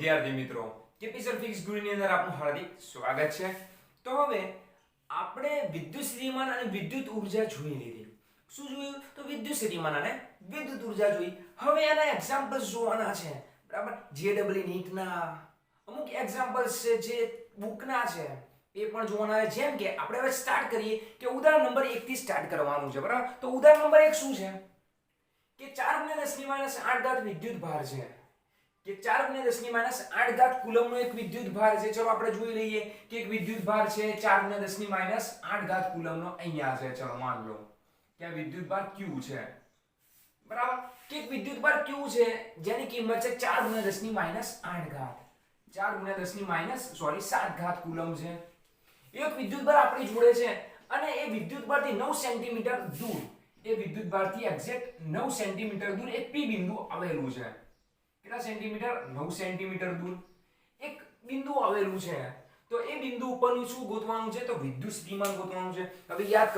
વિદ્યાર્થી મિત્રો, કેપીસર ફિક્સ ગુરુની અંદર આપનું હાર્દિક સ્વાગત છે. તો હવે આપણે વિદ્યુત સ્થિતિમાન અને વિદ્યુત ઉર્જા જોઈ લીધી. શું જોયું? તો વિદ્યુત સ્થિતિમાન અને વિદ્યુત ઉર્જા જોઈ. હવે એના એક્ઝામ્પલ્સ જોવાના છે. બરાબર? જેડબલ્યુ નીટના અમુક એક્ઝામ્પલ્સ છે જે બુકના છે એ પણ જોવાના છે. જેમ કે આપણે હવે સ્ટાર્ટ કરીએ કે ઉદાહરણ નંબર 1 થી સ્ટાર્ટ કરવાનું છે. બરાબર? તો ઉદાહરણ નંબર 1 શું છે? કે 4 × 10⁻8 ઘાત વિદ્યુત ભાર છે. કે 4 × 10⁻8 ઘાત કુલમનો એક વિદ્યુત ભાર છે. ચલો આપણે જોઈ લઈએ કે એક વિદ્યુત ભાર છે 4 × 10⁻8 ઘાત કુલમનો અહીંયા છે. ચલો માન લો કે આ વિદ્યુત ભાર Q છે. બરાબર? કે એક વિદ્યુત ભાર Q છે જેની કિંમત છે 4 × 10⁻8 ઘાત. 4 × 7 ઘાત કુલમ છે. એક વિદ્યુત ભાર આપણી જોડે છે અને એ વિદ્યુત ભારથી 9 સેન્ટીમીટર દૂર, એ વિદ્યુત ભારથી એક્ઝેક્ટ 9 સેન્ટીમીટર દૂર એક P બિંદુ આવેલું છે. કેટલા સેન્ટીમીટર? 9 સેન્ટીમીટર દૂર એક બિંદુ આવેલું છે. તો એ બિંદુ ઉપરનું શું ગોતવાનું છે? તો વિદ્યુત સ્થિતિમાન ગોતવાનું છે. હવે યાદ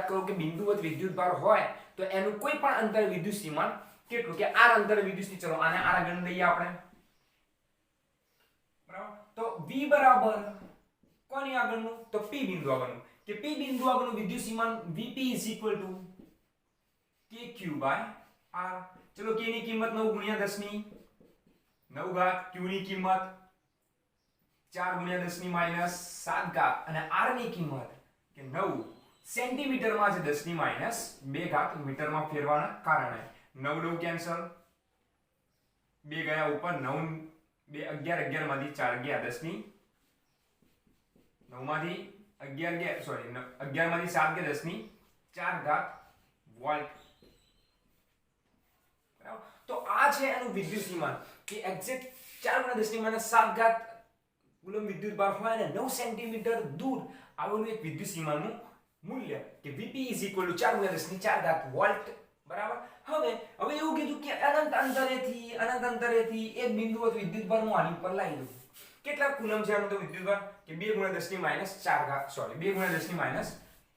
કરો કે બિંદુવત વિદ્યુત ભાર હોય તો એનું કોઈ પણ અંતર વિદ્યુત સ્થિતિમાન કેટલું? કે r અંતર વિદ્યુત સ્થિતિ. ચલો આને r ગણ લઈએ આપણે. બરાબર? તો v બરાબર કોની આગળનું? તો P બિંદુ આગળનું. કે P બિંદુ આગળનું વિદ્યુત સ્થિતિમાન Vp kq/r. ચલો k ની કિંમત 9 × 10⁹ ઘાત, q ની કિંમત 4 × 10⁻7 ઘાત અને r ની કિંમત કે 9 સેન્ટીમીટર માં છે 10⁻2 ઘાત મીટરમાં ફેરવાના કારણે 9 9 કેન્સલ, 2 ગયા ઉપર 9 2 11 11 માંથી 4 ગયા 10 ની 9 માંથી 11 ગયા સોરી 11 માંથી 7 ગયા 10 ની 4 ઘાત વોલ્ટ. તો આ છે એનું વિદ્યુત સ્થિતિમાન કે એક્ઝેક્ટ 4 × 10⁻7 ઘાત કુલમ વિદ્યુત ભાર હોય અને 9 સેન્ટીમીટર દૂર આવેલું એક વિદ્યુત સ્થિતિમાનનું મૂલ્ય કે Vp 4 × 10⁴ ઘાત વોલ્ટ. બરાબર? હવે એવું કીધું કે અનંત અંતરેથી એક બિંદુવત વિદ્યુત ભાર હું આની ઉપર લાવી દઉં. કેટલા કુલમ છે આનો તો વિદ્યુત ભાર? કે 2 × 10⁻4 ઘાત સોરી 2 × 10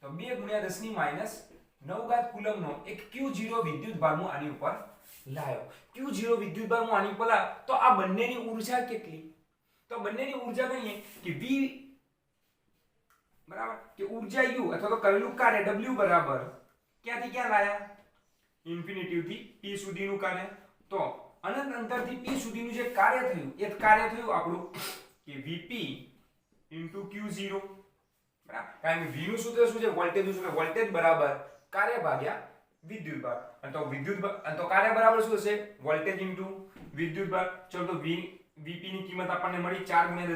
તો 2 × 10⁻9 ઘાત કુલમનો એક Q0 વિદ્યુત ભાર હું આની ઉપર લાયો. Q0 વિદ્યુત ભાર હું આની ઉપર લાયો તો આ બંનેની ઊર્જા કેટલી? તો બંનેની ઊર્જા ગણીએ કે V બરાબર કે ઊર્જા U અથવા તો કરેલું કાર્ય W બરાબર ક્યાંથી ક્યાં લાયા? ઇન્ફિનિટી થી P સુધીનું કાર્ય. તો અનંત અંતરથી P સુધીનું જે કાર્ય થયું એ કાર્ય થયું આપણું કે Vp * Q0. બરાબર? કારણ કે V નું સૂત્ર શું છે? વોલ્ટેજનું સૂત્ર. વોલ્ટેજ બરાબર કાર્ય ભાગ્યા વિદ્યુત ભાર. અને તો કાર્ય બરાબર શું હશે? વોલ્ટેજ * વિદ્યુત ભાર. ચલો તો Vp ની કિંમત આપણને મળી 4 ×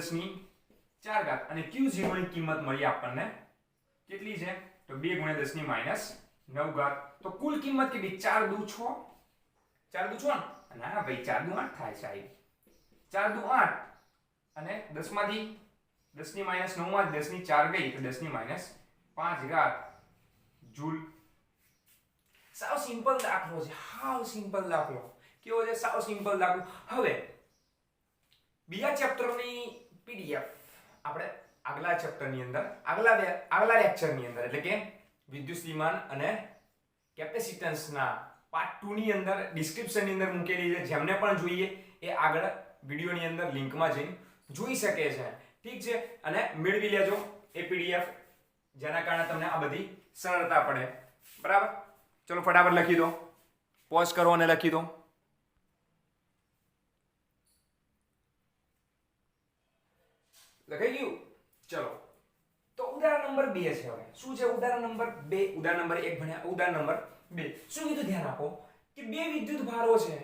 10⁴ ઘાત અને Q0 ની કિંમત મળી આપણને કેટલી છે? તો 2 × 10⁻9 ઘાત. તો કુલ કિંમત કેટલી? 4 દુ 6. 4 દુ 6 ને? ના ભાઈ 4 દુ 8 થાય સાહેબ. 4 દુ 8 અને 10 માંથી 10⁻9 માં 10 ની 4 ગઈ તો 10⁻5 ઘાત જૂલ. સાવ સિમ્પલ દાખલો છે. હાવ સિમ્પલ દાખલો. કેવો છે? સાવ સિમ્પલ દાખલો. હવે બીજા ચેપ્ટરની PDF આપણે આગલા ચેપ્ટરની અંદર આગલા લેક્ચરની અંદર એટલે કે વિદ્યુત સ્થિતિમાન અને કેપેસિટન્સના પાર્ટ 2 ની અંદર ડિસ્ક્રિપ્શનની અંદર મૂકેલી છે. જેમને પણ જોઈએ એ આગળ વિડિયોની અંદર લિંકમાં જઈને જોઈ શકે છે. ઠીક છે? અને મેળવી લેજો એ PDF જેના કારણે તમને આ બધી સરળતા પડે. બરાબર? ચલો ફટાફટ લખી દો. પોઝ કરો અને લખી દો. લખાઈ ગયું? ચલો તો ઉદાહરણ નંબર 2 છે. હવે શું છે ઉદાહરણ નંબર 2? ઉદાહરણ નંબર 1 ભણ્યા, ઉદાહરણ નંબર 2 શું કીધું? ધ્યાન આપો કે બે વિદ્યુત ભારો છે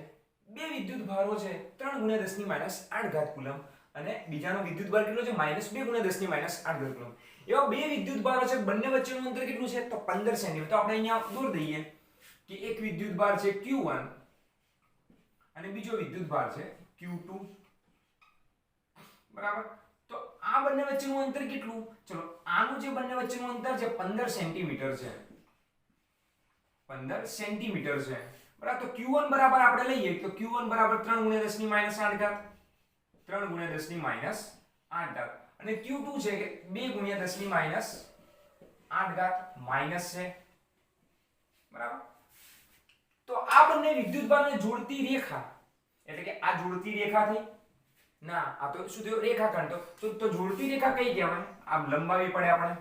3 × 10⁻8 ઘાત કુલમ અને બીજાનો વિદ્યુત ભાર કેટલો છે? -2 × 10⁻8 ઘાત કુલમ. એવા બે વિદ્યુત ભારો છે. બંને વચ્ચેનું અંતર કેટલું છે? તો 15 સેન્ટીમીટર. તો આપણે અહીંયા દોર દઈએ કે એક વિદ્યુત ભાર છે Q1 અને બીજો વિદ્યુત ભાર છે Q2. બરાબર? તો આ બંને વચ્ચેનું અંતર કેટલું? ચલો આનું જે બંને વચ્ચેનું અંતર છે 15 સેન્ટીમીટર છે. 15 સેન્ટીમીટર છે. બરાબર? તો Q1 બરાબર આપણે લઈએ તો Q1 બરાબર 3 × 10⁻8 ઘાત. 3 × 10⁻8 ઘાત. અને Q2 છે કે 2 × 10⁻8 ઘાત માઈનસ છે. બરાબર? તો આ બંને વિદ્યુત ભારને જોડતી રેખા એટલે કે આ જોડતી રેખા થઈ ના, આ તો શું થયું? રેખાખંડ. તો જોડતી રેખા કઈ કહેવાય? આમ લંબાવી પડે આપણે,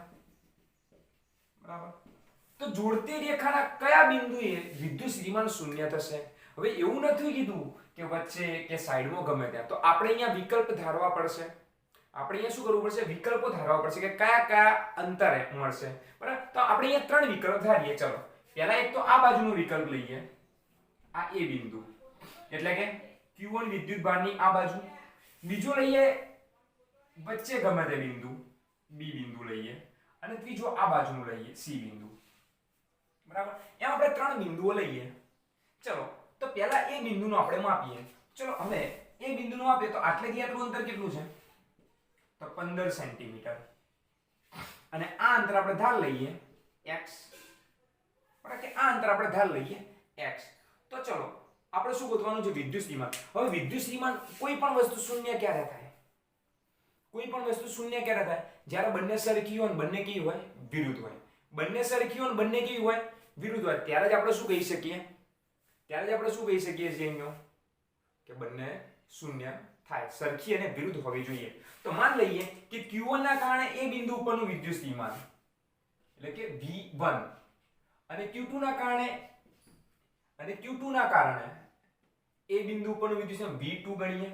બરાબર. તો જોડતી રેખાના કયા બિંદુએ વિદ્યુત સ્થિતિમાન શૂન્ય થશે? હવે એવું નથી કીધું કે વચ્ચે કે સાઈડમાં ગમે ત્યાં. તો આપણે અહીંયા વિકલ્પ ધારવા પડશે. આપણે અહીંયા શું કરવું પડશે? વિકલ્પો ધારવા પડશે કે કયા કયા અંતરે મળશે, બરાબર. તો આપણે અહીંયા 3 વિકલ્પ ધારીએ. ચલો, પહેલા એક તો આ બાજુનો વિકલ્પ લઈએ, આ એ બિંદુ, એટલે કે Q1 વિદ્યુત ભારની આ બાજુ. બીજો લઈએ વચ્ચે ગમે તે બિંદુ, B બિંદુ લઈએ, અને ત્રીજો આ બાજુનું લઈએ, C બિંદુ, બરાબર. એમ આપણે 3 બિંદુઓ લઈએ. ચલો, તો પહેલા એ બિંદુનો આપણે માપીએ. ચલો, હવે એ બિંદુનો માપીએ તો આટલેથી આટલું અંતર કેટલું છે? તો 15 સેન્ટીમીટર. અને આ અંતર આપણે ધાર લઈએ x, બરાબર, કે આ અંતર આપણે ધાર લઈએ x. તો ચલો, આપણે શું ગોતવાનું છે? વિદ્યુત સ્થિતિમાન. હવે વિદ્યુત સ્થિતિમાન કોઈ પણ વસ્તુ શૂન્ય ક્યારે થાય? કોઈ પણ વસ્તુ શૂન્ય ક્યારે થાય? જ્યારે બંને સરખી હોય અને બંને કેવી હોય? વિરુદ્ધ હોય. બંને સરખી હોય અને બંને કેવી હોય? વિરુદ્ધ હોય. ત્યારે જ આપણે શું કહી શકીએ? ત્યારે જ આપણે શું કહી શકીએ છીએ અહીંયા કે બંને શૂન્ય થાય, સરખી અને વિરુદ્ધ હોવી જોઈએ. તો માન લઈએ કે Q1 ના કારણે એ બિંદુ ઉપરનું વિદ્યુત સ્થિતિમાન એટલે કે V1 અને Q2 ના કારણે એ બિંદુ ઉપરનું વિદ્યુત સ્થિતિમાન V2 ગણીએ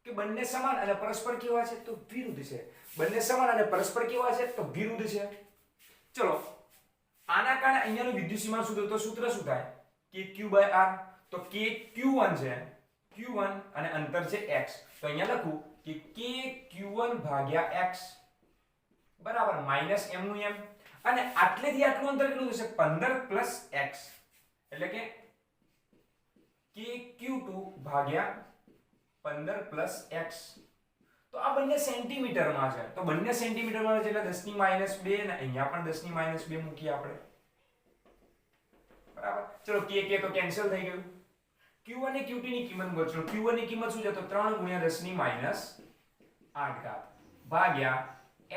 કે બંને સમાન અને પરસ્પર કેવા છે? તો વિરુદ્ધ છે. બંને સમાન અને પરસ્પર કેવા છે? તો વિરુદ્ધ છે. ચલો, આના કારણે અહીંયાનું વિદ્યુત સ્થિતિમાન સૂત્ર, તો સૂત્ર શું થાય? KQ/R. તો KQ1 છે, Q1 અને અંતર છે x. તો અહીંયા લખું કે KQ1 ભાગ્યા x બરાબર માઈનસ m નું m. અને આટલેથી આટલું અંતર કેટલું થશે? 15 પ્લસ x, એટલે કે KQ2 ભાગ્યા 15 પ્લસ x. તો આ બંને સેન્ટીમીટરમાં છે. તો બંને સેન્ટીમીટરમાં છે એટલે 10 ની -2 ને અહીંયા પણ 10 ની -2 મૂકીએ આપણે, બરાબર. ચલો, k તો કેન્સલ થઈ ગયું. Q1 અને Q2 ની કિંમત ગોતો. Q1 ની કિંમત શું છે? તો 3 × 10 ની -8 ભાગ્યા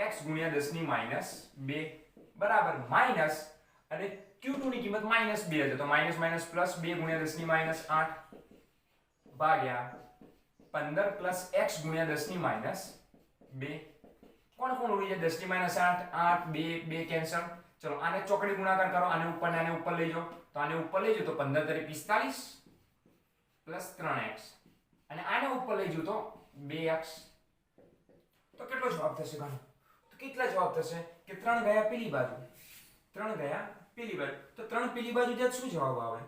x × 10 ની -2 બરાબર માઈનસ, અને Q2 ની કિંમત -2 છે તો માઈનસ માઈનસ પ્લસ 2 × 10 ની -8 ભાગ્યા 15 પ્લસ x × 10 ની -2. કોણ કોણ ઉડી જાય? 10 ની -8, 8, 2, 2 કેન્સલ. ચલો, આને ચોકડી ગુણાકાર કરો, આને ઉપર ને આને ઉપર લઈ જાઓ. તો આને ઉપર લઈ જાઓ તો 15 તરી 45 પ્લસ 3x, અને આને ઉપર લઈ જાઓ તો 2x. તો કેટલો જવાબ થશે ગણો? તો કેટલા જવાબ થશે? કે 3 ગયા પેલી બાજુ, 3 ગયા પેલી બાજુ. તો 3 પેલી બાજુ જાય શું જવાબ આવે?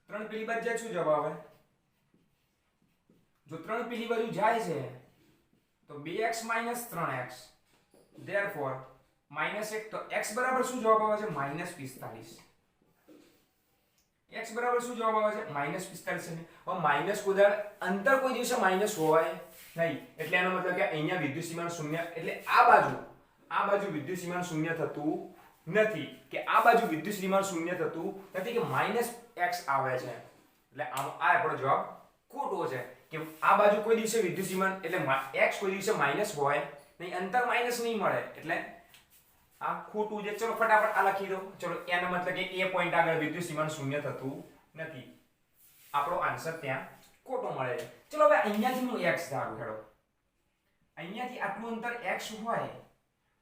3 પેલી બાજુ જાય શું જવાબ આવે? જો 3 પેલી બાજુ જાય છે તો 2x - 3x, therefore -1. તો x બરાબર શું જવાબ આવે છે? -45. x બરાબર શું જવાબ આવે છે? -45. હવે માઈનસ કોદાળ અંતર કોઈ દિવસે માઈનસ હોય નહીં, એટલે એનો મતલબ કે અહીંયા વિદ્યુત સ્થિતિમાન શૂન્ય, એટલે આ બાજુ વિદ્યુત સ્થિતિમાન શૂન્ય થતું નથી, કે આ બાજુ વિદ્યુત સ્થિતિમાન શૂન્ય થતું નથી, કે -x આવે છે. એટલે આ આપણો જવાબ ખોટો છે, કે આ બાજુ કોઈ દિવસે વિદ્યુત સ્થિતિમાન એટલે x કોઈ દિવસે માઈનસ હોય નહીં, અંતર માઈનસ નહીં મળે, એટલે આ ખોટું છે. ચલો, ફટાફટ આ લખી દો. ચલો, એનો મતલબ કે એ પોઈન્ટ આગળ વિદ્યુત સ્થિતિમાન શૂન્ય થતું નથી. આપણો આન્સર ત્યાં ખોટો મળે છે. ચલો, હવે અહીંયાથી હું x ધારું. હેડો, અહીંયાથી આટલું અંતર x હોય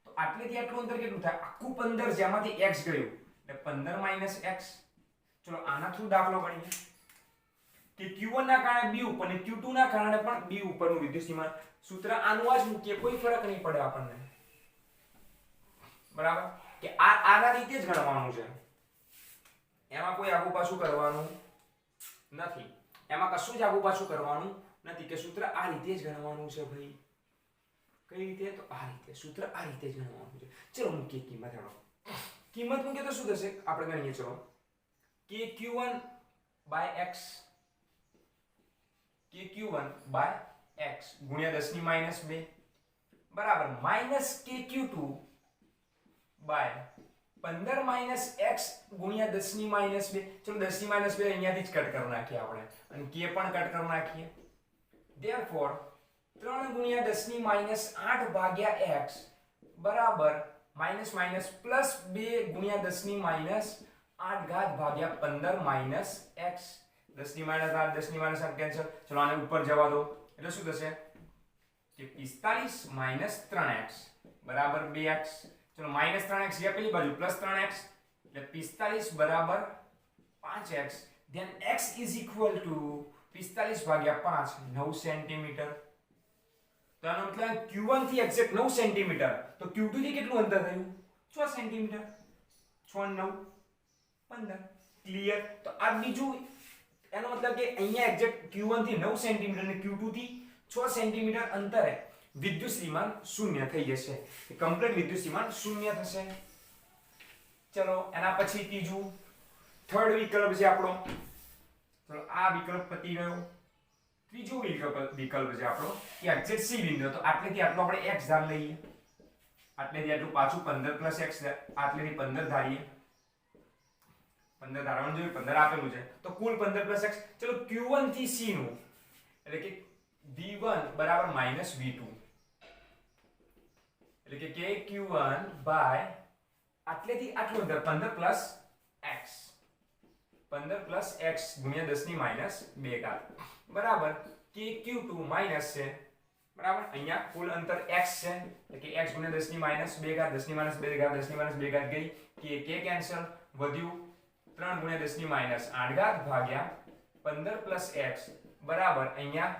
તો આટલેથી આટલું અંતર કેટલું થાય? આખું 15, જેમાંથી x ગયું એટલે 15 - x. ચલો, આના થ્રુ દાખલો ગણીએ કે Q1 ના કારણે B ઉપર અને Q2 ના કારણે પણ B ઉપરનું વિદ્યુત સ્થિતિમાન. સૂત્ર આનું આ જ મૂકીએ, કોઈ ફરક નહીં પડે આપણને, બરાબર. કે આના રીતે જ ગણવાનું છે, એમાં કોઈ આગુ પાછું કરવાનું નથી, એમાં કશું જ આગુ પાછું કરવાનું નથી, કે સૂત્ર આ રીતે જ ગણવાનું છે ભાઈ. કઈ રીતે? તો આ રીતે. સૂત્ર આ રીતે જ ગણવાનું છે. ચલો, મૂકીએ કિંમત. હેડો, કિંમત મૂકીએ તો શું થશે? આપણે ગણીએ. ચલો, KQ1/x, KQ1/x ગુણ્યા 10 ની -2 બરાબર -KQ2 બાય 15 - x ગુણ્યા 10 ની -2. ચલો, 10 ની -2 અહીંયાથી જ કટ કરી નાખીએ આપણે, અને k પણ કટ કરી નાખીએ. therefore 3 ગુણ્યા 10 ની -8 ભાગ્યા x બરાબર માઈનસ માઈનસ પ્લસ 2 ગુણ્યા 10 ની -8 ઘાત ભાગ્યા 15 - x. 10 ની -8, 10 ની -8 કેન્સલ. ચલો, આને ઉપર જવા દો એટલે શું થશે? કે 45 માઇનસ 3x બરાબર 2x. ચલો માઇનસ 3x ગયા પેલી બાજુ પ્લસ 3x એટલે 45 બરાબર 5x. Then x is equal to 45 ભાગ્યા 5 9 સેન્ટીમીટર. તો આનો મતલબ q1 થી એક્ઝેક્ટ 9 સેન્ટીમીટર. તો q2 થી કેટલું અંતર થયું 6 સેન્ટીમીટર. 6 9 15. ક્લિયર. તો આ બીજું એનો મતલબ કે અહીંયા એક્ઝેક્ટ q1 થી 9 સેન્ટીમીટર અને q2 થી 6 સેન્ટીમીટર અંતરે વિદ્યુત સ્થિતિમાન શૂન્ય થઈ જશે. કમ્પ્લીટ વિદ્યુત સ્થિતિમાન શૂન્ય થશે. ચલો એના પછી ત્રીજું થર્ડ વિકલ્પ છે આપણો. ચલો આ વિકલ્પ પતી ગયો. ત્રીજો વિકલ્પ છે આપણો કે એક્ઝેક્ટ સી બિંદુ. તો આટલેથી આટલો આપણે x ધાર લઈએ. આટલેથી આટલું પાછું 15 + x આટલેથી 15 ધારીએ. 15 ધારવાનું જોઈએ 15 આપેલું છે તો કુલ 15 + x. ચલો q1 થી c નું એટલે કે v1 બરાબર -v2 એટલે કે kq1 બાય આટલેથી આટલું અંતર 15 + x 15 + x ગુણ્યા 10 ની -2 ઘાત બરાબર kq2 માઈનસ છે બરાબર. અહીંયા કુલ અંતર x છે એટલે કે x ગુણ્યા 10 ની -2 ઘાત 10 ની -2 ઘાત 10 ની -2 ઘાત ગઈ કે કેન્સલ વધ્યું 3 ગુણ્યા 10 ની -8 ઘાત ભાગ્યા 15 + x બરાબર અહીંયા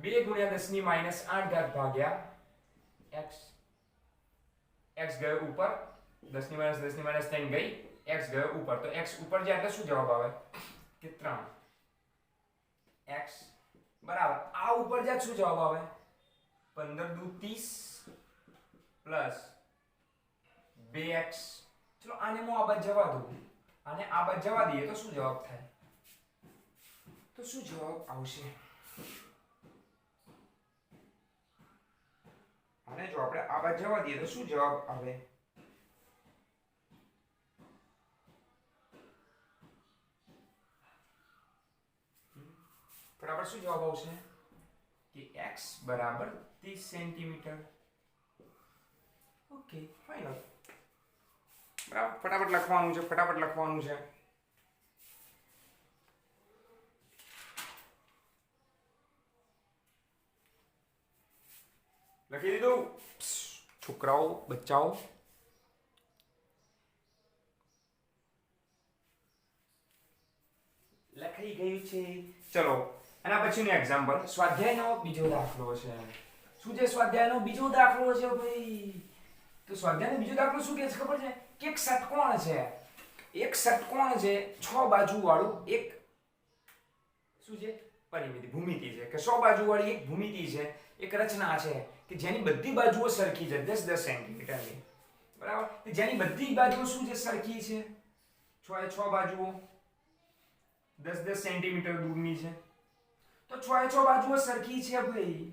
2 ગુણ્યા 10 ની -8 ઘાત ભાગ્યા x. x ગયો ઉપર 10 ની -10 ની -3 ગઈ x ગયો ઉપર. તો x ઉપર જાય એટલે શું જવાબ આવે કે 3 x બરાબર આ ઉપર જાય શું જવાબ આવે 15 દુ 30 પ્લસ 2x. ચલો આને હું આ બાદ જવા દઉં. આને આ બાદ જવા દઈએ તો શું જવાબ થાય તો શું જવાબ આવશે. અને જો આપણે આ બાદ જવા દઈએ તો શું જવાબ આવે બરાબર શું જવાબ આવશે કે x બરાબર 30 સેન્ટીમીટર. Okay final. બરાબર ફટાફટ લખવાનું છે લખી દીધું છોકરાઓ બચ્ચાઓ. લખાઈ ગયું છે. ચલો એના પછીનું એક્ઝામ્પલ સ્વાધ્યાયનો બીજો દાખલો છે. શું છે સ્વાધ્યાયનો બીજો દાખલો છે ભાઈ. તો સ્વાધ્યાયનો બીજો દાખલો શું કહે છે ખબર છે કે એક ષટકોણ છે. એક ષટકોણ છે 6 બાજુ વાળું એક શું છે પરિમિતિ ભૂમિતિ છે કે 100 બાજુ વાળી એક ભૂમિતિ છે એક રચના છે કે જેની બધી બાજુઓ સરખી છે 10-10 સેન્ટીમીટરની બરાબર. જેની બધી બાજુઓ શું છે સરખી છે 6 બાજુઓ 10-10 સેન્ટીમીટર દૂરની છે. તો 6 બાજુઓ સરખી છે ભાઈ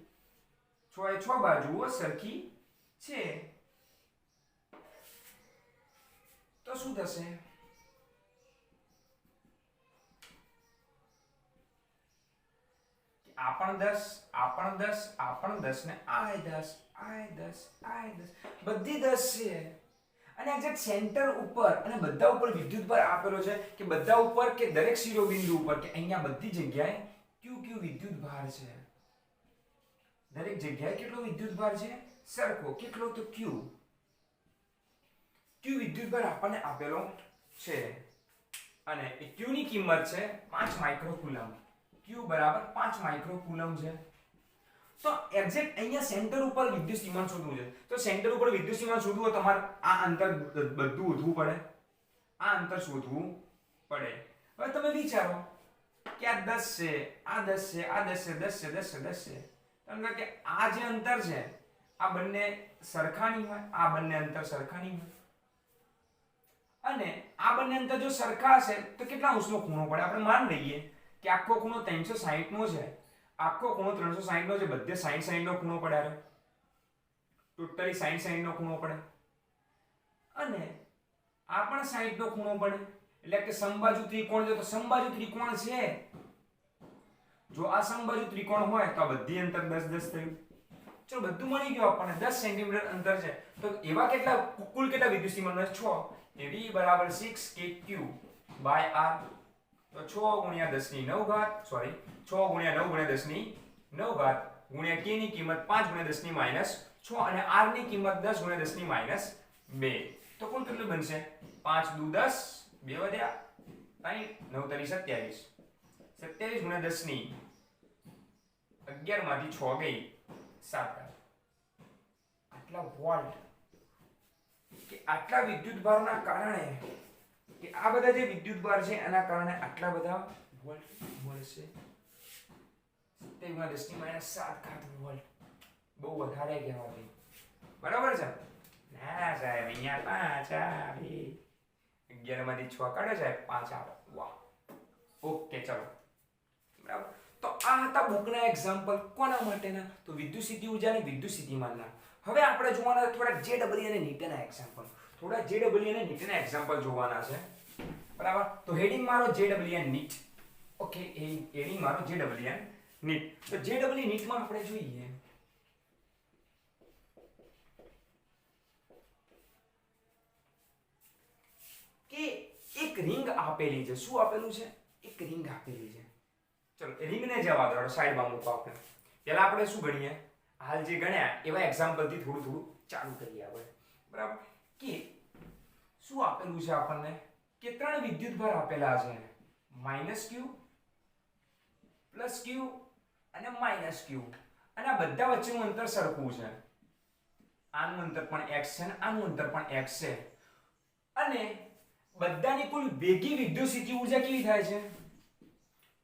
6 બાજુઓ સરખી છે તો શું થશે આપણ 10 ને આય 10 બધી 10 છે. અને એક્ઝેક્ટ સેન્ટર ઉપર અને બધા ઉપર વિદ્યુતભાર આપેલો છે કે બધા ઉપર કે દરેક શિરોબિંદુ ઉપર કે અહીંયા બધી જગ્યાએ q વિદ્યુતભાર છે. દરેક જગ્યાએ કેટલો વિદ્યુતભાર છે સરખો. કેટલો તો q વિદ્યુતભાર આપણને આપેલો છે અને એ q ની કિંમત છે 5 માઇક્રોકુલમ. q બરાબર 5 માઇક્રોકુલમ છે. તો એક્ઝેક્ટ અહીંયા સેન્ટર ઉપર વિદ્યુત સ્થિતિમાન શોધવું છે. તો સેન્ટર ઉપર વિદ્યુત સ્થિતિમાન શોધવું હોય તમારે આ અંતર બધું શોધવું પડે. આ અંતર શોધવું પડે. હવે તમે વિચારો કે આ 10 છે આ 10 છે આ 10 છે 10 છે 10 છે 10 છે. તમને કે આ જે અંતર છે આ બંને સરખાની હોય આ બંને અંતર સરખાની હોય અને આ બંને અંતર જો સરખા હશે તો કેટલા અંશનો ખૂણો પડે. આપણે માન લઈએ કે આખો ખૂણો 360 નો છે. આખો ખૂણો 360 નો છે. બધે 60 નો ખૂણો પડે. ટોટલી 60 નો ખૂણો પડે અને આ પણ 60 નો ખૂણો પડે. એટલે કે સમબાજુ ત્રિકોણ છે તો સમબાજુ ત્રિકોણ છે. જો આ સમબાજુ ત્રિકોણ હોય તો આ બધી અંતર 10-10 થયું. ચલો બધું મળી ગયું આપણને 10 સેન્ટીમીટર અંતર છે. તો એવા કેટલા કુલ કેટલા વિદ્યુત સ્થિતિમાન 6 એ v બરાબર 6 kq r. તો 6 × 10 ની 9 ઘાત 6 × 9 × 10 ની 9 ઘાત ગુણ્યા k ની કિંમત 5 ગુણ્યા 10 ની -6 અને r ની કિંમત 10 ગુણ્યા 10 ની -2 તો કુલ કેટલું બનશે 5 દુ 10 2 વધ્યા 3 9 તરી 27 27 ગુણ્યા 10 ની 11 માંથી 6 ગઈ 7 આટલા વોલ્ટ કે આટલા વિદ્યુતભારના કારણે કે આ બધા જે વિદ્યુતભાર છે એના કારણે આટલા બધા વોલ્ટ મળશે 27 ગુણ્યા 10 ની -7 વોલ્ટ બહુ વધારે કહેવાય બરાબર છે ના સાહેબ અહીંયા 5 આવે 11 માંથી 6 કાઢો સાહેબ 5 આવે વાહ ઓકે ચલો બરાબર તો આ હતા બુકના એક્ઝામ્પલ કોના માટેના તો વિદ્યુત સ્થિતિ ઊર્જા અને વિદ્યુત સ્થિતિમાનના હવે આપણે જોવાના થોડા જેડબલ્યુ અને ન્યૂટનના એક્ઝામ્પલ થોડા જેડબલ્યુ અને ન્યૂટનના એક્ઝામ્પલ જોવાના છે બરાબર તો હેડિંગ મારો જેડબલ્યુ અને નીટ ઓકે હેડિંગ મારો જેડબલ્યુ અને નીટ તો જેડબલ્યુ નીટમાં આપણે જોઈએ કે એક રિંગ આપેલી છે શું આપેલું છે એક રિંગ આપેલી છે ચલો રિંગને જવા દો સાઈડમાં મૂકો આપણે પહેલા આપણે શું ગણીએ હાલ જે ગણ્યા એવા એક્ઝામ્પલ થી થોડું થોડું ચાલુ કરીએ આપણે બરાબર કે શું આપેલું છે આપણને કે ત્રણ વિદ્યુતભાર આપેલા છે -q +q અને -q અને આ બધા વચ્ચેનું અંતર સરખું છે આનું અંતર પણ x છે અને આનું અંતર પણ x છે અને બધાની કુલ ભેગી વિદ્યુત સ્થિતિ ઊર્જા કેવી થાય છે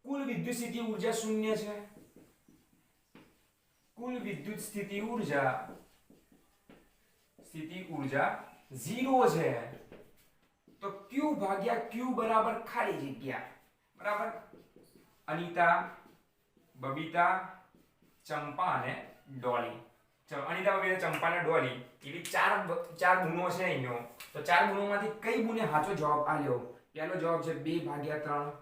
કુલ વિદ્યુત સ્થિતિ ઊર્જા 0 છે કુલ વિદ્યુત સ્થિતિ ઊર્જા 0 છે તો q ભાગ્યા q બરાબર ખાલી જગ્યા બરાબર અનિતા બબીતા ચંપા અને ડોલી ચલો અનિતા બબીતા ચંપા અને ડોલી એવી ચાર ગુણો છે અહીંનો તો ચાર ગુણોમાંથી કઈ ગુણે સાચો જવાબ આલ્યો પહેલો જવાબ છે 2/3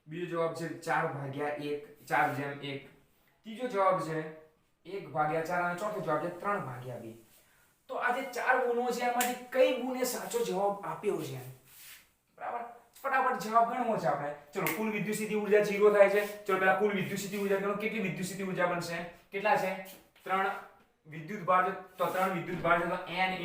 બીજો જવાબ છે 4/1 4/1 ત્રીજો જવાબ છે 1/4 અને ચોથો જવાબ છે 3/2 તો આ જે ચાર ગુણો છે એમાંથી કઈ ગુણે સાચો જવાબ આપ્યો છે બરાબર ફટાફટ જવાબ ગણવો છે આપણે ચલો કુલ વિદ્યુત સ્થિતિ ઊર્જા 0 થાય છે ચલો પહેલા કુલ વિદ્યુત સ્થિતિ ઊર્જા ગણો કેટલી વિદ્યુત સ્થિતિ ઊર્જા બનશે કેટલા છે 3 વિદ્યુત ભાર તો 3 વિદ્યુત ભાર છે તો n ×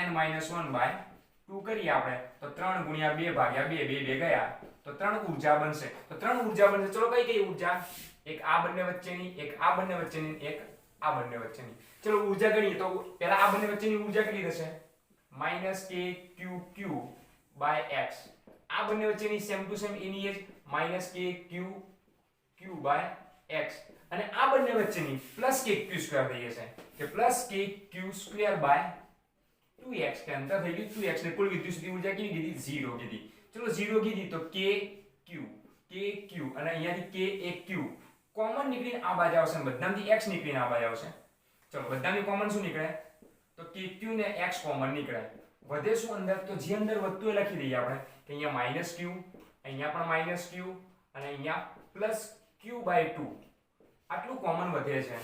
n-1/2 કરીએ આપણે તો 3 × 2/2 2 ગયા તો 3 ઊર્જા બનશે તો 3 ઊર્જા બનશે ચલો કઈ ઊર્જા એક આ બંને વચ્ચેની એક આ બંને વચ્ચેની એક આ બંને વચ્ચેની ચલો ઊર્જા ગણીએ તો પહેલા આ બંને વચ્ચેની ઊર્જા કેટલી થશે -kqq/x આ બંને વચ્ચેની સેમ ટુ સેમ એની એજ -kqq/x અને આ બંને વચ્ચેની +kq² થઈ જશે કે +kq²/2x કે અંતર થઈ ગયું 2x ને કુલ વિદ્યુત સ્થિતિ ઊર્જા કેવી કીધી 0 કીધી ચલો 0 કીધી તો kq અને અહીંયાથી k એક q કોમન નીકળીને આ બાજુ આવશે બધામાંથી x નીકળીને આ બાજુ આવશે ચલો બધાની કોમન શું નીકળે તો kq ને x કોમન નીકળે વધે શું અંદર તો જે અંદર વધતું એ લખી દઈએ આપણે કે અહીંયા -q અહીંયા પણ -q અને અહીંયા +q/2 આટલું કોમન વધે છે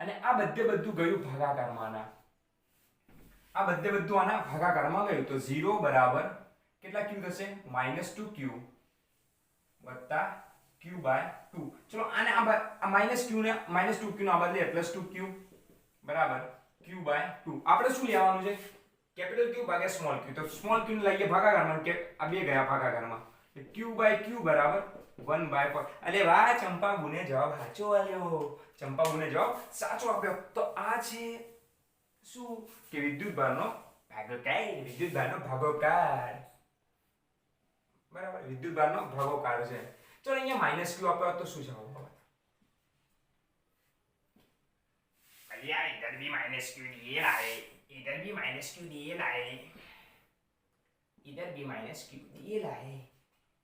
અને આ બધું ગયું ભાગાકારમાં આના ભાગાકારમાં ગયું તો 0 બરાબર કેટલા q થશે -2q + q/2 ચલો આને આ -q ને -2q નો આ બદલે +2q બરાબર q/2 આપણે શું લેવાનું છે કેપિટલ Q ભાગ્યા સ્મોલ q તો સ્મોલ q ને લઈએ ભાગાકારમાં કે આ બે ગયા ભાગાકારમાં q/q બરાબર 1/4 અરે વાહ ચંપા ગુને જવાબ સાચો આલ્યો ચંપા ગુને જવાબ સાચો આપ્યો તો આ છે શું કે વિદ્યુતભારનો ભાગાકાર બરાબર વિદ્યુતભારનો ભાગાકાર છે ચલો અહીંયા -q આપ્યો તો શું જવાબ આવે અલ્યા इधर भी -q दिए लाए इधर भी -q दिए लाए इधर भी -q दिए लाए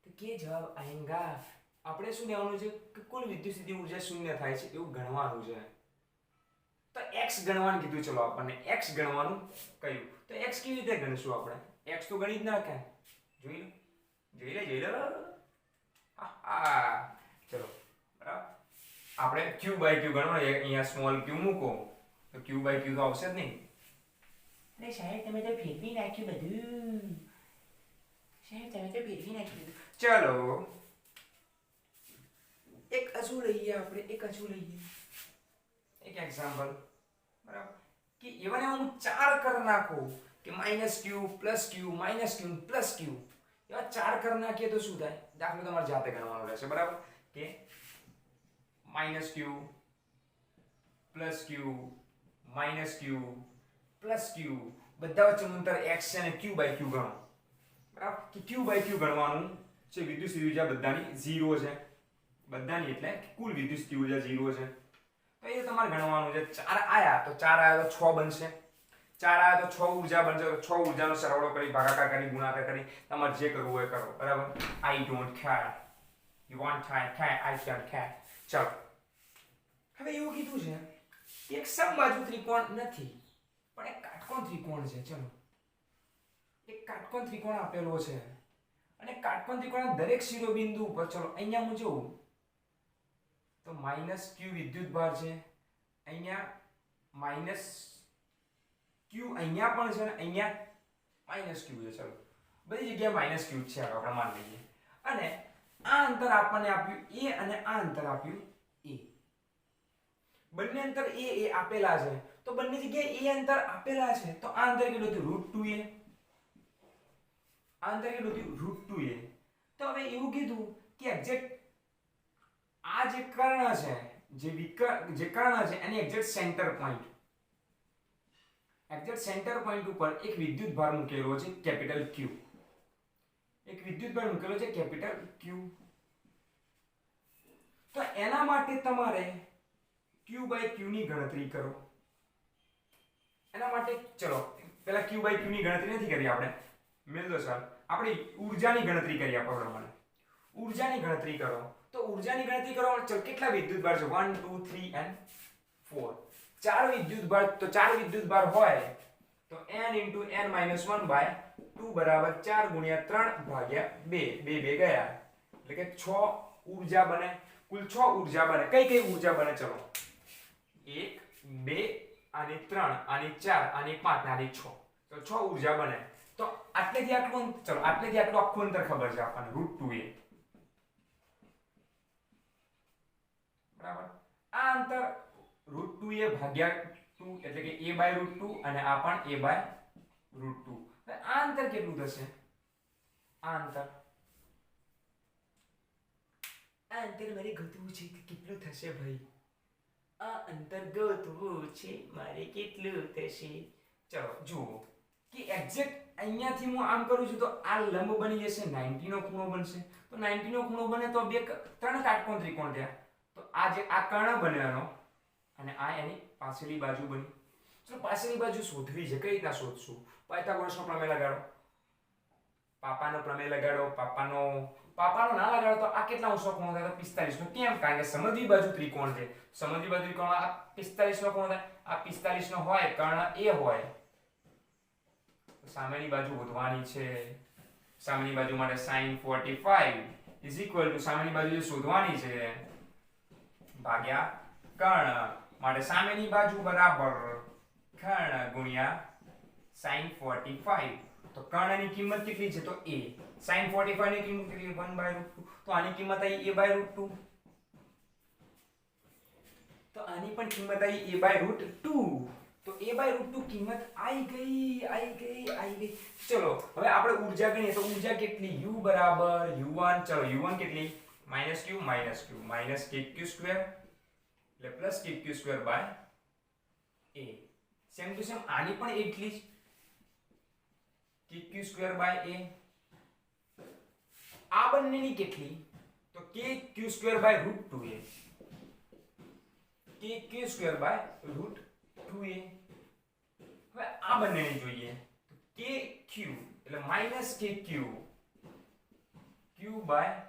तो क्या जवाब आएगा આપણે શું લેવાનું છે કે કુલ વિદ્યુત સ્થિતિ ઊર્જા 0 થાય છે એવું ગણવાનું છે તો x ગણવાનું કીધું ચલો આપણને x ગણવાનું કહ્યું તો x કેવી રીતે ગણશું આપણે x તો ગણી જ ના કે જોઈ લે હા ચલો બરાબર આપણે q/q ગણવાનું અહીંયા સ્મોલ q મૂકો તો q/q તો આવશે જ નહીં અરે સાહેબ તમે તો ફેરવી નાખ્યું બધું ચલો એક હજુ લઈએ આપણે એક હજુ લઈએ એક એક્ઝામ્પલ, બરાબર, કે એવાને હું 4 કરી નાખું કે -q + q -q + q, એવા 4 કરી નાખીએ તો શું થાય? દાખલો તમારે જાતે ગણવાનો રહેશે, બરાબર, કે -q + q -q + q, બધા વચ્ચેનું અંતર x છે અને q/q ગણો, બરાબર, કે q/q ગણવાનું છે. વિદ્યુત સ્થિતિ ઊર્જા બધાની 0 છે, બધાની એટલે કુલ વિદ્યુત સ્થિતિ ઊર્જા 0 છે. તો એ તમારે ગણવાનું છે. 4 આયા તો 4 આયા તો 6 બનશે, 4 આયા તો 6 ઊર્જા બનશે. તો 6 ઊર્જાનો સરવાળો કરી, ભાગાકાર કરી, ગુણાકાર કરી, તમારે જે કરવું હોય કરો, બરાબર. I don't care, you want care, I don't care. ચાલો, હવે એવું કીધું છે કે એક સમબાજુ ત્રિકોણ નથી પણ એક કાટકોણ ત્રિકોણ છે. ચલો, એક કાટકોણ ત્રિકોણ આપેલો છે અને કાટકોણ ત્રિકોણના દરેક શિરોબિંદુ ઉપર, ચલો અહીંયા હું જોઉં તો -q વિદ્યુતભાર છે, અહીંયા -q અહીંયા પણ છે અને અહીંયા -q છે. ચલો, બધી જગ્યાએ -q છે, આપણે માની લઈએ. અને આ અંતર આપણને આપ્યું a અને આ અંતર આપ્યું a. બંને અંતર a આપેલા છે, તો બંને જગ્યાએ a અંતર આપેલા છે, તો આ અંતર કેટલું થયું? √2a. આ અંતર કેટલું થયું? √2a. તો હવે એવું કીધું કે એક્ઝેક્ટ આ જે કર્ણ છે, જે કર્ણ છે એની એક્ઝેક્ટ સેન્ટર પોઈન્ટ, ઉપર એક વિદ્યુતભાર મૂકેલો છે કેપિટલ Q. એક વિદ્યુતભાર મૂકેલો છે કેપિટલ Q. તો એના માટે તમારે q/q ની ગણતરી કરો. એના માટે ચલો પહેલા q/q ની ગણતરી નથી કરી આપણે, મેળવો સર, આપણે ઊર્જાની ગણતરી કરી આપો પ્રમાણે. ઊર્જાની ગણતરી કરો તો ઊર્જાની ગણતરી કરો, ચલો કેટલા વિદ્યુતભાર છે? 1 2 3 and 4. 4 વિદ્યુતભાર, તો 4 વિદ્યુતભાર હોય તો n * n - 1/2 = 4 × 3 ભાગ્યા 2, 2 ગયા એટલે કે 6 ઊર્જા બને. કુલ 6 ઊર્જા બને. કઈ કઈ ઊર્જા બને? ચલો 1 2 આની 3 આની 4 આની 5 આની 6, તો 6 ઊર્જા બને. તો આટલેથી આટલું, ચલો આટલેથી આટલું આખું અંતર ખબર છે આપણને, √2a, બરાબર. આ અંતર √2a ભાગ્યા 2 એટલે કે a/√2 અને આ પણ a/√2. હવે આ અંતર કેટલું થશે? આ અંતર મારે ગોતવું છે કે કેટલું થશે ભાઈ? આ અંતર ગોતવું છે મારે, કેટલું થશે? ચલો જુઓ કે એક્ઝેક્ટ અહીંયાથી હું આમ કરું છું તો આ લંબ બની જશે, 90 નો ખૂણો બનશે. તો 90 નો ખૂણો બને તો 3 કાટકોણ ત્રિકોણ થયા. તો આ જે આ કર્ણ બન્યો અને આ એની પાછળની બાજુ બની. ચલો પાછળની બાજુ શોધવી છે, કઈ રીતના શોધશું? પાયથાગોરસનો પ્રમેય લગાડો, પાપાનો પ્રમેય લગાડો. પાપાનો ના લગાડો તો આ કેટલા અંશનો ખૂણો થાય? તો 45 નો. કેમ? કારણ કે સમદ્વિ બાજુ ત્રિકોણ છે. સમદ્વિ બાજુ ત્રિકોણ આ 45 નો ખૂણો થાય. આ 45 નો હોય, કર્ણ a હોય, તો સામેની બાજુ શોધવાની છે. સામેની બાજુ માટે sin 45 સામેની બાજુ જે શોધવાની છે ભાગ્યા કર્ણ, માટે સામેની બાજુ બરાબર કર્ણ ગુણ્યા sin 45. તો કર્ણની કિંમત કેટલી છે? તો a. sin 45 ની કિંમત કેટલી? 1/√2. તો આની કિંમત આવી a/√2. તો આની પણ કિંમત આવી a/√2. તો a/√2 કિંમત આવી ગઈ. ચલો હવે આપણે ઊર્જા ગણીએ તો ઊર્જા કેટલી? u બરાબર u1. ચલો u1 કેટલી? -q kq² એટલે +kq² a. Same to same આની પણ એટલી જ, kq² a. આ બંનેની કેટલી? તો kq² √2a. kq² √2a. હવે આ બંનેની જોઈએ તો kq એટલે -kq q/a/√2.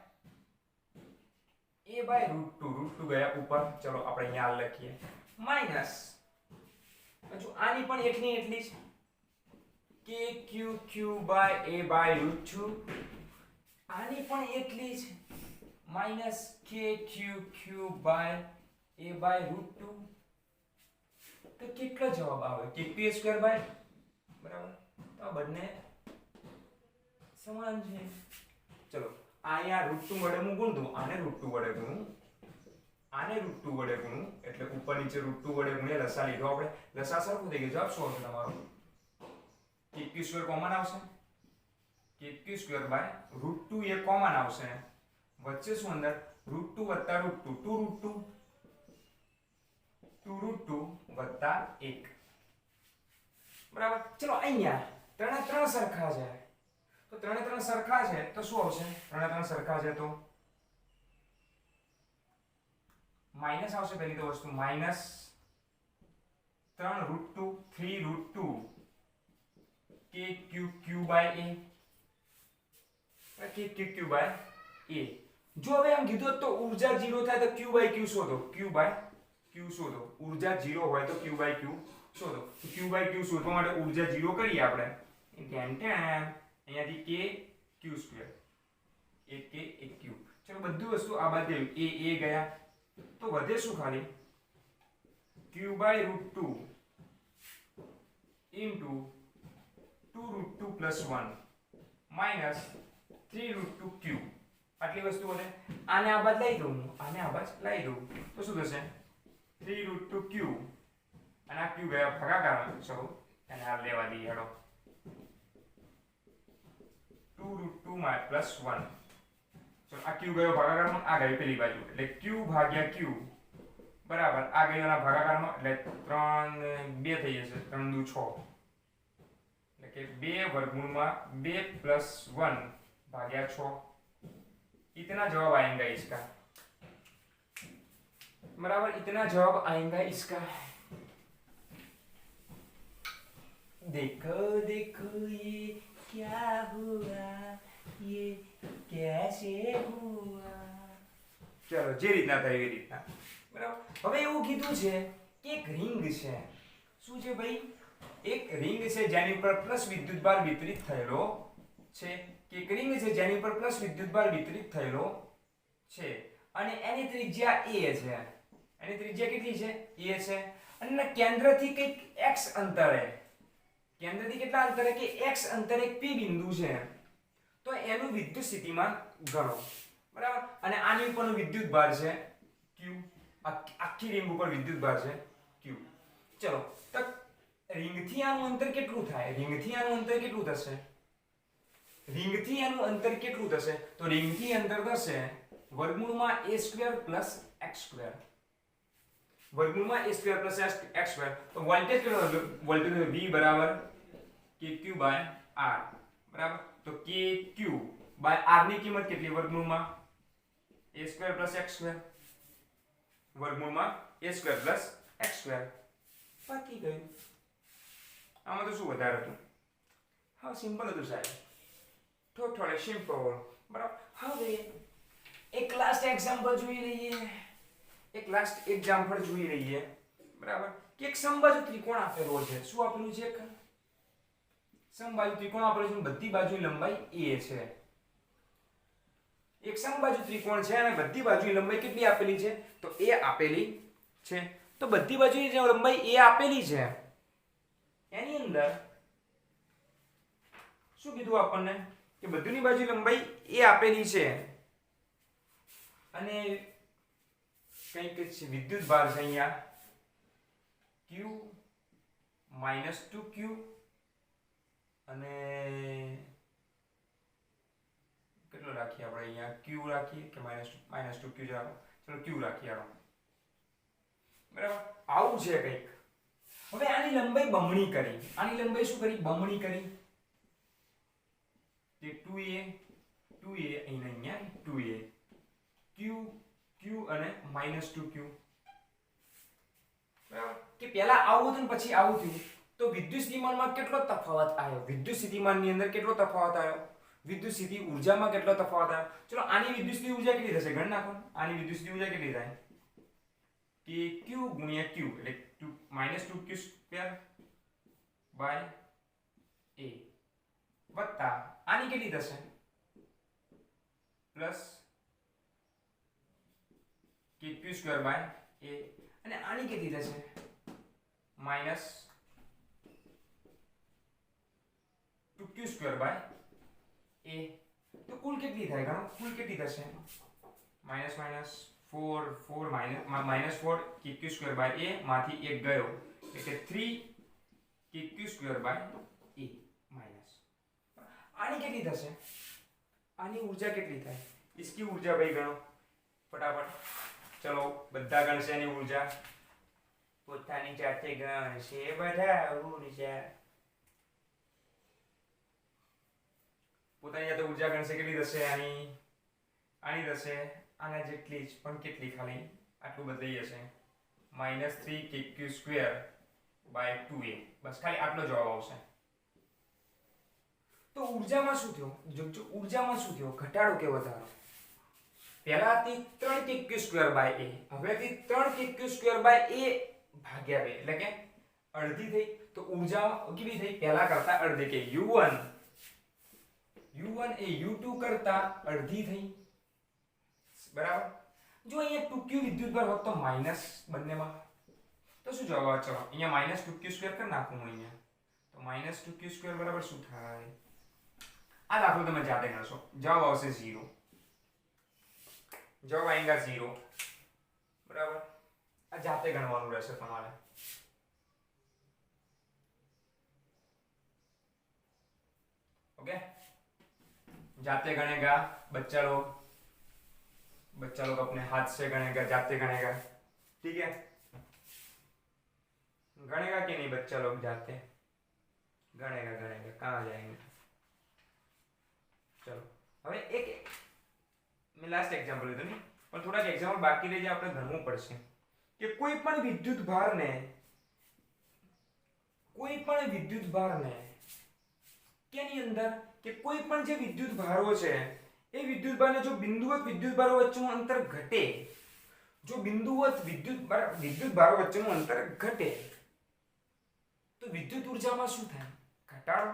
√2 ગયા ઉપર. ચલો આપણે અહીંયા લખીએ માઈનસ, હજુ આની પણ એટલી જ kq/a/√2. આની પણ એટલી જ -kq/a/√2. તો કેટલો જવાબ આવે? kq², બરાબર. તો આ બંને સમાન છે. ચલો અહીંયા √2 વડે હું ગુણ દઉં, આને √2 વડે ગુણું, આને √2 વડે ગુણું એટલે ઉપર નીચે √2 વડે ગુણે લસા લીધો આપણે. લસા સરખું થઈ ગયું. જવાબ 100 છે તમારો. kq² કોમન આવશે. kq² બાય √2 એ કોમન આવશે. વચ્ચે શું અંદર √2 વત્તા √2 2√2 વત્તા 1. બરાબર. ચલો અહીંયા ત્રણે ત્રણ સરખા છે. તો ત્રણે ત્રણ સરખા છે તો શું આવશે? ત્રણે ત્રણ સરખા છે તો માઈનસ આવશે. પહેલી તો વસ્તુ minus 3√2 3√2 kq³ by a kq³ by a. જો હવે એમ કીધું તો ઊર્જા 0 થાય તો q બાય q શોધો. q બાય q શોધો. ઊર્જા 0 હોય તો q બાય q શોધો. તો q બાય q શોધવા માટે ઊર્જા 0 કરીએ આપણે. અહીંયાથી k q². એક k એક q. ચલો બધી વસ્તુ આ બાદ ગયું. a ગયા તો વધે શું ખાલી q by √2 into 2√2 plus 1 minus 3√2q. આટલી વસ્તુ વધે. આને આ બાદ લઈ દઉં. આને આ બાદ લઈ દઉં તો શું થશે? 3√2q અને આ q ગયા ભાગાકારમાં. ચલો અને આ લેવા દઈએ. હેડો 2√2 પ્લસ 1. ચલો આ q ગયો ભાગાકારમાં, આ ગઈ પેલી બાજુ એટલે q ભાગ્યા q બરાબર આ ગયો ના ભાગાકારમાં એટલે 3 2 થઈ જશે. 3 દુ 6 એટલે કે 2 વર્ગમૂળમાં 2 પ્લસ 1 ભાગ્યા 6. इतना जवाब आएगा इसका. बराबर इतना जवाब आएगा इसका. देखो देखो ये क्या हुआ, ये कैसे हुआ. चलो જે રીતના થાય એવી રીતના. બરાબર. હવે એવું કીધું છે કે એક રિંગ છે. શું છે ભાઈ? એક રિંગ છે જેની ઉપર પ્લસ વિદ્યુતભાર વિતરિત થયેલો છે. કે એક રિંગ છે જેની ઉપર પ્લસ વિદ્યુતભાર વિતરિત થયેલો છે અને એની ત્રિજ્યા a છે. એની ત્રિજ્યા કેટલી છે? a છે. અને કેન્દ્રથી કંઈક x અંતરે, કેન્દ્રથી કેટલા અંતરે કે x અંતરે એક p બિંદુ છે. તો એનું વિદ્યુત સ્થિતિમાન ગણો. બરાબર. અને આની ઉપરનો વિદ્યુતભાર છે q. આખી રિંગ ઉપર વિદ્યુતભાર છે q. ચલો તો રિંગથી આનું અંતર કેટલું થાય? રિંગથી આનું અંતર કેટલું થશે? રિંગથી આનું અંતર કેટલું થશે? તો રિંગથી અંતર થશે વર્ગમૂળમાં a² + x². વર્ગમૂળમાં a² + x². તો વોલ્ટેજ કેટલો? વોલ્ટેજ v બરાબર kq બાય r. બરાબર. તો kq બાય r ની કિંમત કેટલી? વર્ગમૂળમાં a² + x². વર્ગમૂળમાં a² + x². પતી ગયું. આમાં તો શું વધારે હતું? હા સિમ્પલ હતું સાહેબ. થોડે સિમ્પલ. બરાબર. હવે એક લાસ્ટ એક્ઝામ્પલ જોઈ લઈએ. બરાબર. કે એક સમબાજુ ત્રિકોણ આપેલો છે. શું આપેલું છે? એક સમબાજુ ત્રિકોણ આપેલું છે. બધી બાજુની લંબાઈ a છે. એક સમબાજુ ત્રિકોણ છે અને બધી બાજુની લંબાઈ કેટલી આપેલી છે? તો a આપેલી છે. તો બધી બાજુની જે લંબાઈ a આપેલી છે એની અંદર શું કીધું આપણને? કે બધીની બાજુ લંબાઈ a આપેલી છે અને કંઈક છે વિદ્યુતભાર છે અહીંયા q - 2q અને કેટલો રાખીએ આપણે અહીંયા? q રાખીએ કે -2q જ રાખો? ચલો q રાખીએ આપણે. બરાબર. આવું છે કંઈક. હવે આની લંબાઈ બમણી કરી. આની લંબાઈ શું કરી? બમણી કરી. તે 2a અહીંયા 2a q અને -2q. બરાબર. કે પહેલા આવું હતું પછી આવું થયું તો વિદ્યુત સ્થિતિમાનમાં કેટલો તફાવત આવ્યો? વિદ્યુત સ્થિતિમાનની અંદર કેટલો તફાવત આવ્યો? વિદ્યુત સ્થિતિ ઊર્જામાં કેટલો તફાવત આવ્યો? ચલો આની વિદ્યુત સ્થિતિ ઊર્જા કેટલી થશે? ગણ નાખો. આની વિદ્યુત સ્થિતિ ઊર્જા કેટલી થાય? કે q ગુણ્યા q એટલે -2q² બાય a વત્તા આની કેટલી થશે? પ્લસ kq² બાય a અને આની કેટલી થશે? Minus 2q² by a. તો કુલ કેટલી થાય? ગણો કુલ કેટલી થશે? માઈનસ 4 -4 kq² બાય a માંથી 1 ગયો એટલે 3 kq² બાય a માઈનસ આની કેટલી થશે આની ઊર્જા કેટલી થાય इसकी ऊर्जा भाई गणो फटाफट चलो બધા ગણશે એની ઊર્જા પોતાની જાતે ગણશે બધા ઊર્જા પોતાની જાતે ઊર્જા ગણશે કેટલી થશે આની થશે આના જેટલી જ પણ કેટલી ખાલી આટલું બદલાઈ જશે -3 kq² બાય 2a બસ ખાલી આટલો જવાબ આવશે તો ઊર્જામાં શું થયો જો ઊર્જામાં શું થયો ઘટાડો કે વધારો પહેલાથી 3 kq² બાય a હવેથી 3 kq² બાય a ભાગ્યા 2 એટલે કે અડધી થઈ તો ઊર્જા કેવી થઈ પહેલા કરતા અડધી કે u1 એ u2 કરતા અડધી થઈ બરાબર જો અહીંયા 2q વિદ્યુતભાર હોત તો માઈનસ બંનેમાં તો શું જવાબ આવે ચલો અહીંયા -2q² કરી નાખું હું અહીંયા તો -2q² બરાબર શું થાય આ દાખલો તમે જાતે ગણશો જવાબ આવશે 0 જવાબ આएगा 0 બરાબર આ જાતે ગણવાનું રહેશે તમારે ओके जाते गणेगा बच्चा लोग अपने हाथ से गणेगा जाते गणेगा ठीक है गणेगा कि नहीं बच्चा लोग जाते गणेगा कहाँ जाएंगे चलो હવે એક મેં લાસ્ટ એક્ઝામ્પલ લીધું ને પણ થોડાક એક્ઝામ્પલ બાકી રહી જાય આપણે ગણવું પડશે કે કોઈ પણ વિદ્યુત ભારને કેની અંદર કે કોઈ પણ જે વિદ્યુત ભારો છે એ વિદ્યુત ભારને જો બિંદુવત વિદ્યુત ભારો વચ્ચેનું અંતર ઘટે જો બિંદુવત વિદ્યુત ભારો વચ્ચેનું અંતર ઘટે તો વિદ્યુત ઊર્જામાં શું થાય ઘટાડો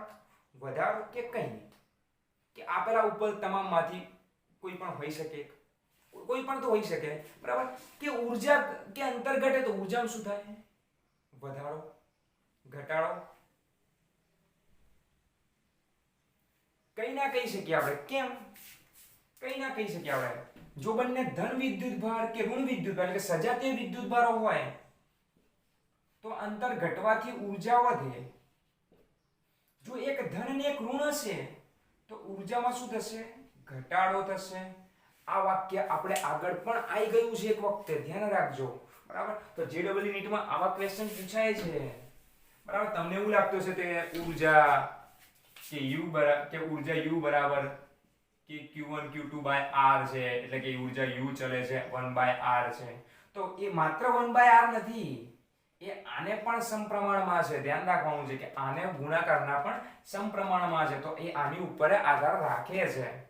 વધારો કે કંઈ નહીં કે આપેલા ઉપર તમામમાંથી કોઈ પણ હોઈ શકે કોઈ પણ તો હોઈ શકે બરાબર કે ઊર્જા કે અંતર ઘટે તો ઊર્જામાં શું થાય વધારો ઘટાડો કઈ ના કહી શકીએ આપણે કેમ કઈ ના કહી શકીએ આપણે જો બંને ધન વિદ્યુત ભાર કે ઋણ વિદ્યુત ભાર એટલે સજાતીય વિદ્યુત ભારો હોય તો અંતર ઘટવાથી ઊર્જા વધે જો એક ધન અને એક ઋણ હશે તો ઊર્જામાં શું થશે ઘટાડો થશે આ વાક્ય આપણે આગળ પણ આવી ગયું છે એક વખતે ધ્યાન રાખજો બરાબર તો જેડબલઈ નીટમાં આવા ક્વેશ્ચન પૂછાય છે બરાબર તમને એવું લાગતું છે કે ઊર્જા કે ઊર્જા u બરાબર કે q1 q2 બાય r છે એટલે કે ઊર્જા u ચલે છે 1 બાય r છે તો એ માત્ર 1 બાય r નથી એ આને પણ સમપ્રમાણમાં છે ધ્યાન રાખવાનું છે કે આને ગુણાકારના પણ સમપ્રમાણમાં છે તો એ આની ઉપર આધાર રાખે છે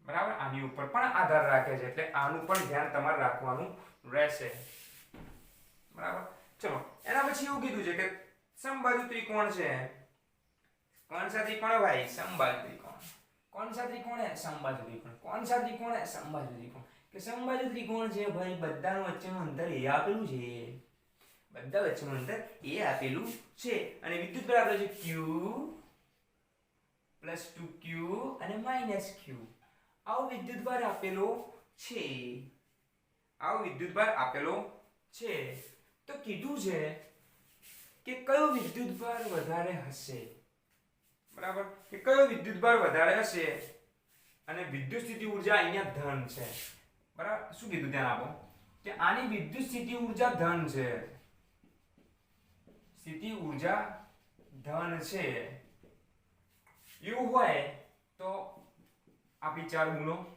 બરાબર આની ઉપર પણ આધાર રાખે છે એટલે આનું પણ ધ્યાન તમારે રાખવાનું રહેશે બરાબર ચલો એના પછી એવું કીધું છે કે સમબાજુ ત્રિકોણ છે कौन सा त्रिकोण है भाई समबाजु त्रिकोण कौन सा त्रिकोण है समबाजु त्रिकोण कौन सा त्रिकोण है समबाजु त्रिकोण કે સમબાજુ ત્રિકોણ છે ભાઈ બધાનું વચ્ચેનું અંતર એ આપેલું છે બધા વચ્ચેનું અંતર એ આપેલું છે અને વિદ્યુત ભાર આપેલો છે q + 2q અને -q આવો વિદ્યુત ભાર આપેલો છે તો કીધું છે કે કયો વિદ્યુત ભાર વધારે હશે બરાબર કે કયો વિદ્યુત ભાર વધારે હશે અને વિદ્યુત સ્થિતિ ઊર્જા અહીંયા ધન છે બરાબર શું કીધું ધ્યાન આપો કે આની વિદ્યુત સ્થિતિ ઊર્જા ધન છે સ્થિતિ ઊર્જા ધન છે એવું હોય તો આપણી ચાર મૂલો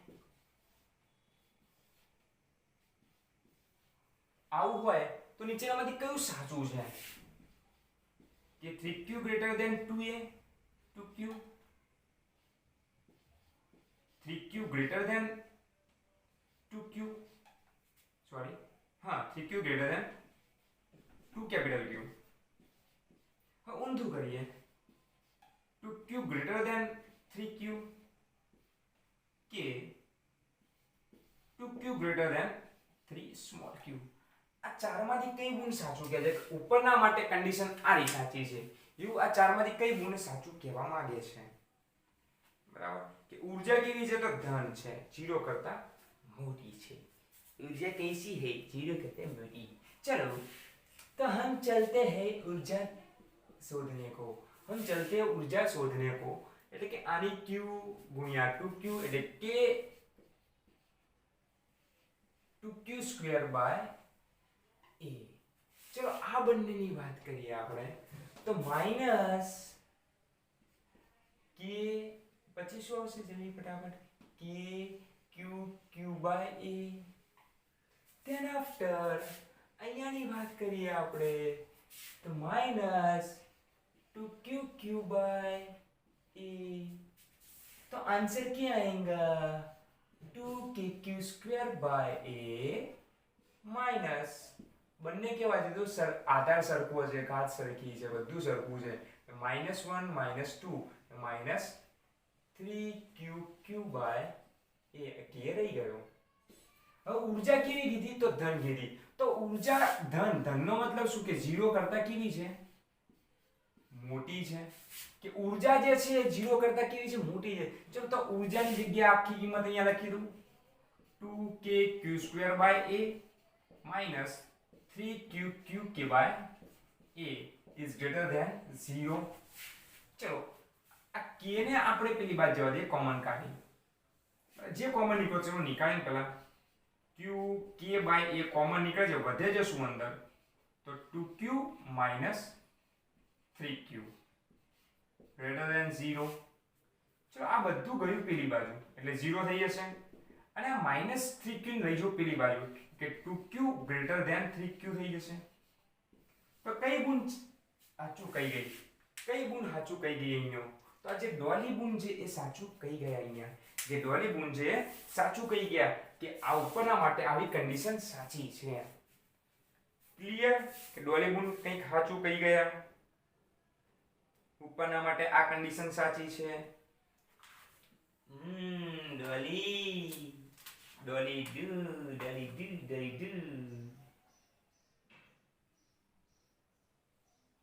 આવું હોય તો નીચેનામાંથી કયું સાચું છે કે 3q > 2a 2q 3q > 2q sorry हाँ 3q > 2 कैपिटल q हाँ ઊંધું કરીએ 2q > 3q કે 2q > 3 small q આ ચારમાંથી કઈ ગુણ સાચું કહે છે ઉપરના માટે કન્ડિશન આ રીતે સાચી છે એવું આ ચારમાંથી કઈ ગુણ સાચું કહેવા માંગે છે બરાબર કે ઊર્જા કેવી છે તો ધન છે 0 કરતા મોટી છે ऊर्जा कैसी है, जीरो कहते हैं मोटी। चलो तो हम चलते हैं ऊर्जा शोधने को, हम चलते हैं ऊर्जा शोधने को, એટલે કે આની q ગુણ્યા 2q એટલે k 2q square by a। ચલો આ બંનેની વાત કરીએ આપણે તો માઈનસ k પછી શું આવશે જલ્દી ફટાફટ k q by a। then after અહીંયાની વાત કરીએ આપણે તો માઈનસ 2q बाय a। तो आंसर क्या आएगा 2kq square by a minus બંને કેવા છે તો આધાર સરખો છે, ઘાત સરખી છે, બધું સરખું છે। -1 -2 -3qq બાય a કે રહી ગયો। હવે ઊર્જા કેવી કીધી તો ધન કીધી, તો ઊર્જા ધનનો મતલબ શું કે 0 કરતા કેવી છે મોટી છે, કે ઊર્જા જે છે 0 કરતા કેવી છે મોટી છે। ચલો તો ઊર્જાની જગ્યાએ આખી કિંમત અહીંયા લખી દઉં 2kq² by a minus 3qq by a is greater than 0। ચલો આ k ને આપણે પેલી બાજુ જવા દઈએ, કોમન કાઢી, જે કોમન નીકળે ચલો નીકાળીને પહેલા k બાય a કોમન નીકળે છે, વધે છે શું અંદર તો 2q minus 3q greater than 0। ચલો આ બધું ગયું પેલી બાજુ એટલે 0 થઈ જશે, અને આ માઈનસ 3q લઈ જાઓ પેલી બાજુ કે 2q greater than 3q થઈ જશે। તો કઈ ગુણ સાચું કઈ ગઈ, કઈ ગુણ સાચું કઈ ગઈ અહીંયા તો આ જે ડોલી ગુણ છે એ સાચું કઈ ગયા અહીંયા, જે ડોલી ગુણ છે સાચું કઈ ગયા કે આ ઉપરના માટે આવી કન્ડિશન સાચી છે। ક્લિયર કે ડોલી ગુણ કંઈક સાચું કઈ ગયા, ઉપરના માટે આ કન્ડિશન સાચી છે। ડોલી ડુ।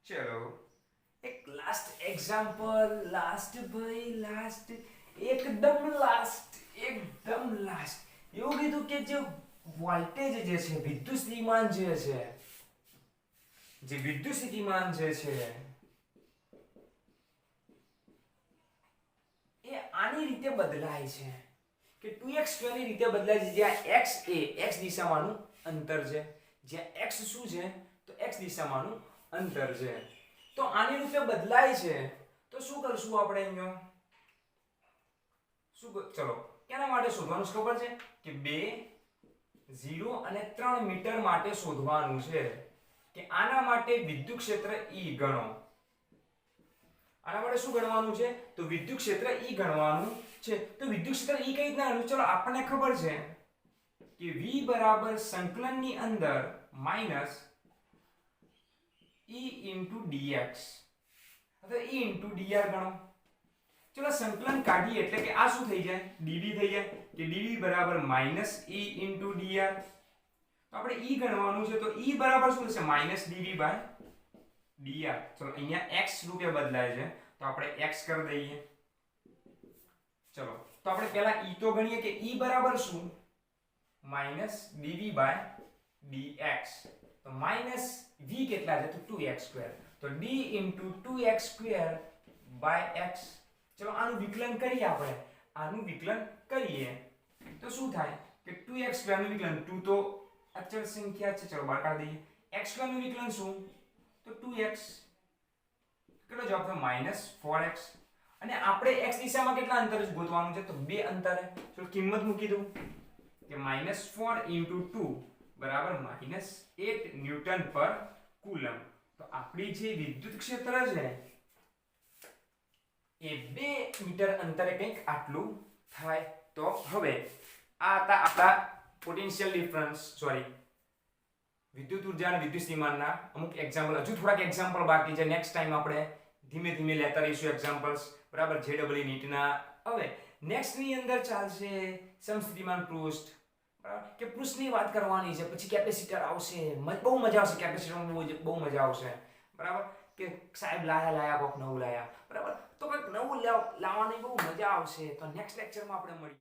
ચલો એક લાસ્ટ એક્ઝામ્પલ, લાસ્ટ ભાઈ લાસ્ટ, એકદમ લાસ્ટ એવું કીધું કે જે વોલ્ટેજ જે છે વિદ્યુત સ્થિતિમાન જે છે, જે વિદ્યુત સ્થિતિમાન જે છે એ આની રીતે બદલાય છે કે 2x² ની રીતે બદલાય છે, જ્યાં x એ x દિશામાંનું અંતર છે, જ્યાં x શું છે તો x દિશામાંનું અંતર છે। તો આની રીતે બદલાય છે તો શું કરશું આપણે અહીંયા શું ચલો કેના માટે શોધવાનું ખબર છે કે 2 0 અને 3 મીટર માટે શોધવાનું છે કે આના માટે વિદ્યુત ક્ષેત્ર E ગણો। આના માટે શું ગણવાનું છે તો વિદ્યુત ક્ષેત્ર E ગણવાનું છે। તો વિદ્યુત ક્ષેત્ર E કઈ રીતના ગણવું, ચલો આપણને ખબર છે કે V બરાબર સંકલનની અંદર માઈનસ E dx, હવે E dr ગણો। ચલો સંકલન કાઢીએ એટલે કે આ શું થઈ જાય dv થઈ જાય કે dv બરાબર માઈનસ E dr। તો આપણે E ગણવાનું છે તો E બરાબર શું થશે માઈનસ dv બાય dr। ચલો અહીંયા x રૂપે બદલાય છે તો આપણે x કરી દઈએ। ચલો તો આપણે પહેલા E તો ગણીએ કે E બરાબર શું માઈનસ dv બાય dx। તો માઈનસ v કેટલા છે તો 2x², તો d 2x² બાય x। ચલો આનું વિકલન કરીએ, આપણે આનું વિકલન કરીએ તો શું થાય કે 2x² નું વિકલન 2 તો અચળ સંખ્યા છે, ચલો બહાર કાઢી દઈએ, x² નું વિકલન શું તો 2x, કેટલો જવાબ થયો -4x। અને આપણે x દિશામાં કેટલા અંતરે ગોતવાનું છે તો 2 અંતરે। ચલો કિંમત મૂકી દઉં કે -4 * 2 બરાબર -8 ન્યૂટન પર કુલમ। તો આપણી જે વિદ્યુત ક્ષેત્ર છે એ 2 મીટર અંતરે કંઈક આટલું થાય। તો હવે આ હતા આપણા પોટેન્શિયલ ડિફરન્સ, સોરી વિદ્યુત ઉર્જા અને વિદ્યુત સ્થિતિમાનના અમુક એક્ઝામ્પલ, હજુ થોડાક એક્ઝામ્પલ બાકી છે, નેક્સ્ટ ટાઈમ આપણે ધીમે ધીમે લેતા રહીશું એક્ઝામ્પલ્સ, બરાબર, JEE નીટના। હવે નેક્સ્ટ ની અંદર ચાલશે સમસ્થિતિમાન પૃષ્ઠ, બરાબર, કે પૃષ્ઠની વાત કરવાની છે, પછી કેપેસિટર આવશે, બહુ મજા આવશે, કેપેસિટરમાં બહુ મજા આવશે, બરાબર, કે સાહેબ લાયા કોક નવું લાયા, બરાબર, તો કંઈક નવું લાવવાની બહુ મજા આવશે। તો નેક્સ્ટ લેક્ચરમાં આપણે મળીએ।